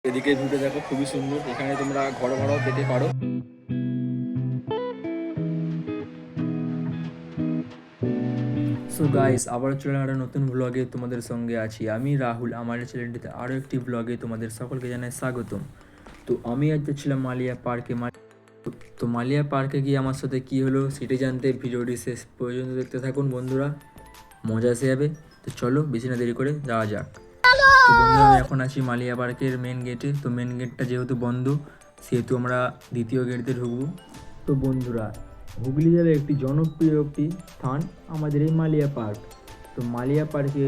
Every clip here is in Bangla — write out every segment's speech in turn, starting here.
এদিকে ভিউটা দেখো, খুবই সুন্দর। এখানে তোমরা ঘর ভাড়াও পেতে পারো। সো গাইস, আবার চলে একটা নতুন ব্লগে তোমাদের সঙ্গে আছি আমি রাহুল। আমার চ্যানেলটিতে আরও একটি ব্লগে তোমাদের সকলকে জানাই স্বাগতম। তো আমি আজ যাচ্ছিলাম মালিয়া পার্কে। তো মালিয়া পার্কে গিয়ে আমার সাথে কী হলো সেটি জানতে ভিডিওটি শেষ পর্যন্ত দেখতে থাকুন বন্ধুরা, মজা এসে যাবে। তো চলো বেশি না দেরি করে যাওয়া যাক। তো বন্ধুরা, আমি এখন আছি মালিয়া পার্কের মেন গেটে। তো মেন গেটটা যেহেতু বন্ধ, সেহেতু আমরা দ্বিতীয় গেট দিয়ে ঢুকবো। তো বন্ধুরা, হুগলি জেলার একটি জনপ্রিয় একটি স্থান আমাদের এই মালিয়া পার্ক। তো মালিয়া পার্কে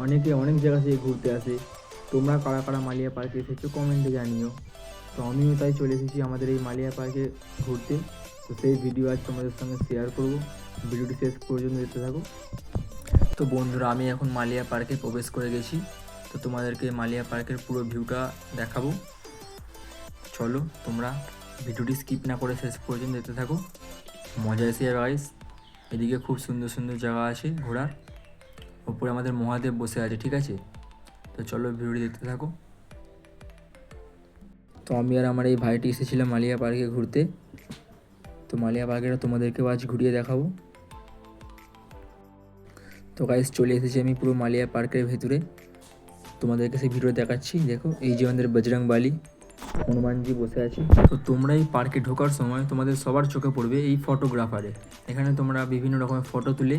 অনেকে অনেক জায়গা থেকে ঘুরতে আসে। তোমরা কারা কারা মালিয়া পার্কে এসেছো কমেন্টে জানিও। তো আমিও তাই চলে এসেছি আমাদের এই মালিয়া পার্কে ঘুরতে। তো সেই ভিডিও আজ তোমাদের সঙ্গে শেয়ার করব। ভিডিওটি শেষ পর্যন্ত দেখতে থাকো। তো বন্ধুরা, আমি এখন মালিয়া পার্কে প্রবেশ করে গেছি। তো তোমাদেরকে মালিয়া পার্কের পুরো ভিউটা দেখাবো। চলো তোমরা ভিডিওটি স্কিপ না করে শেষ পর্যন্ত দেখতে থাকো, মজা এসে যাবে গাইস। এদিকে খুব সুন্দর সুন্দর জায়গা আছে ঘোরার। ওপরে আমাদের মহাদেব বসে আছে, ঠিক আছে। তো চলো ভিডিওটি দেখতে থাকো। তো আমি আর আমার এই ভাইটি এসেছিলাম মালিয়া পার্কে ঘুরতে। তো মালিয়া পার্কেটা তোমাদেরকেও আজ ঘুরিয়ে দেখাবো। তো গাইস, চলে এসেছি আমি পুরো মালিয়া পার্কের ভেতরে। তোমাদেরকে সেই ভিডিও দেখাচ্ছি। দেখো, এই যে আমাদের বজরংবালী হনুমানজি বসে আছে। তো তোমরা এই পার্কে ঢোকার সময় তোমাদের সবার চোখে পড়বে এই ফটোগ্রাফারে। এখানে তোমরা বিভিন্ন রকমের ফটো তুলে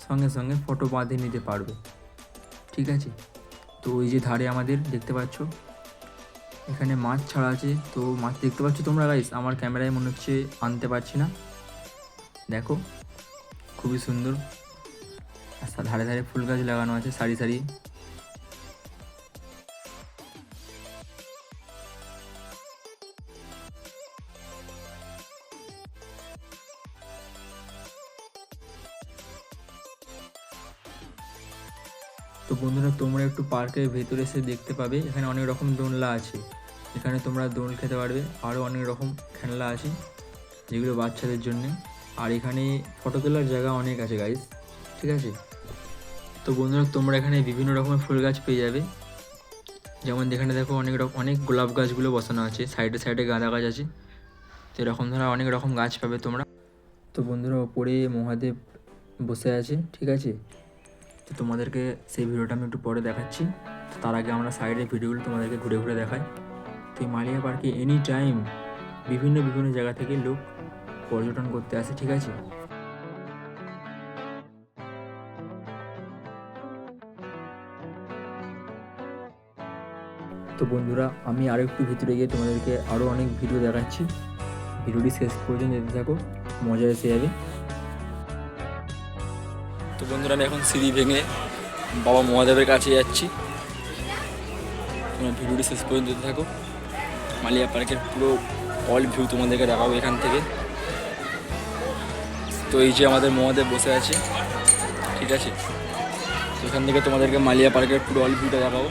সঙ্গে সঙ্গে ফটো বাঁধিয়ে নিতে পারবে, ঠিক আছে। তো ওই যে ধারে আমাদের দেখতে পাচ্ছ, এখানে মাছ ছাড়া আছে। তো মাছ দেখতে পাচ্ছ তোমরা গাইস, আমার ক্যামেরায় মনে হচ্ছে আনতে পারছি না। দেখো, খুবই সুন্দর। আর ধারে ধারে ফুল গাছ লাগানো আছে সারি সারি। তো বন্ধুরা, তোমরা একটু পার্কের ভেতরে এসে দেখতে পাবে এখানে অনেক রকম দোলনা আছে। এখানে তোমরা দোল খেতে পারবে। আরও অনেক রকম খেলনা আছে যেগুলো বাচ্চাদের জন্যে। আর এখানে ফটো তোলার জায়গা অনেক আছে গাইস, ঠিক আছে। তো বন্ধুরা, তোমরা এখানে বিভিন্ন রকমের ফুল গাছ পেয়ে যাবে। যেমন এখানে দেখো অনেক গোলাপ গাছগুলো বসানো আছে, সাইডে সাইডে গাঁদা গাছ আছে। তো এরকম ধরনের অনেক রকম গাছ পাবে তোমরা। তো বন্ধুরা, ওপরে মহাদেব বসে আছে, ঠিক আছে। তো তোমাদেরকে সেই ভিডিওটা আমি একটু পরে দেখাচ্ছি। তো তার আগে আমরা সাইডের ভিডিওগুলো তোমাদেরকে ঘুরে ঘুরে দেখাই। তো এই মালিয়া পার্কে এনি টাইম বিভিন্ন বিভিন্ন জায়গা থেকে লোক পর্যটন করতে আসে, ঠিক আছে। তো বন্ধুরা, আমি আরও একটু ভিতরে গিয়ে তোমাদেরকে আরও অনেক ভিডিও দেখাচ্ছি। ভিডিওটি শেষ পর্যন্ত দেখতে থাকো, মজা এসে যাবে। তো বন্ধুরা, আমি এখন সিঁড়ি ভেঙে বাবা মহাদেবের কাছে যাচ্ছি। তোমরা ভিডিওটি শেষ পর্যন্ত দেখতে থাকো। মালিয়া পার্কের পুরো অল ভিউ তোমাদেরকে দেখাবো এখান থেকে। তো এই যে আমাদের মহাদেব বসে আছে, ঠিক আছে। তো এখান থেকে তোমাদেরকে মালিয়া পার্কের পুরো অল ভিউটা দেখাবো।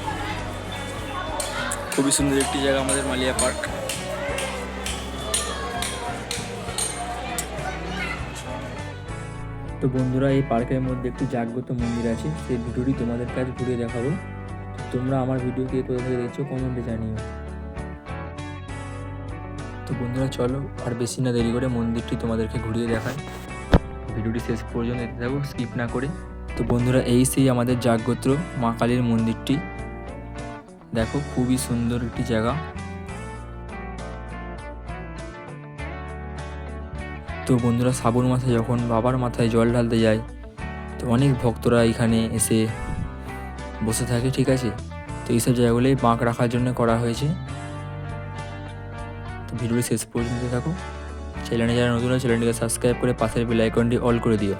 খুবই সুন্দর একটি জায়গা আমাদের মালিয়া পার্ক। তো বন্ধুরা, এই পার্কের মধ্যে একটি জাগ্রত মন্দির আছে, সেই ভিডিওটি তোমাদের কাছে ঘুরে দেখাবো। তোমরা আমার ভিডিও কে কোথা থেকে দেখছো কমেন্টে জানিও। তো বন্ধুরা, চলো আর বেশি না দেরি করে মন্দিরটি তোমাদেরকে ঘুরিয়ে দেখায়। ভিডিওটি শেষ পর্যন্ত দেখতে থাকো স্কিপ না করে। তো বন্ধুরা, এই সেই আমাদের জাগ্রত মা কালীর মন্দিরটি। দেখো, খুবই সুন্দর একটি জায়গা। তো বন্ধুরা, শ্রাবণ মাসে যখন বাবার মাথায় জল ঢালতে যায়, তো অনেক ভক্তরা এখানে এসে বসে থাকে, ঠিক আছে। তো এইসব জায়গাগুলোই বাঁক রাখার জন্য করা হয়েছে। তো ভিডিওটি শেষ পর্যন্ত থাকো। চ্যানেলে যারা নতুন আছে চ্যানেলটিকে সাবস্ক্রাইব করে পাশের বেল আইকনটি অল করে দিও।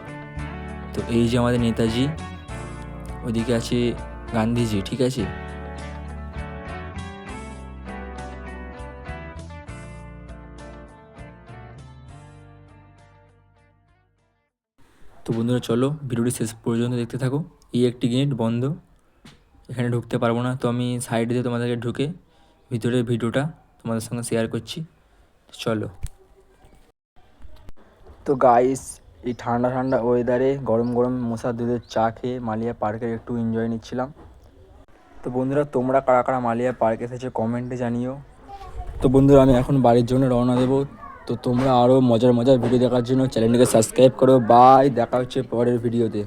তো এই যে আমাদের নেতাজি, ওদিকে আছে গান্ধীজি, ঠিক আছে। তো বন্ধুরা, চলো ভিডিওটি শেষ পর্যন্ত দেখতে থাকো। এই একটি গেট বন্ধ, এখানে ঢুকতে পারবো না। তো আমি সাইড দিয়ে তোমাদেরকে ঢুকে ভিতরের ভিডিওটা তোমাদের সঙ্গে শেয়ার করছি। চলো। তো গাইস, এই ঠান্ডা ঠান্ডা ওয়েদারে গরম গরম মশার দুধের চা খেয়ে মালিয়া পার্কের একটু এনজয় নিচ্ছিলাম। তো বন্ধুরা তোমরা কারা কারা মালিয়া পার্ক এসেছো কমেন্টে জানিও। তো বন্ধুরা আমি এখন বাড়ির জন্য রওনা দেবো। তো তোমরা আরও মজার মজার ভিডিও দেখার জন্য চ্যানেলটিকে সাবস্ক্রাইব করো। বাই, দেখা হচ্ছে পরের ভিডিওতে।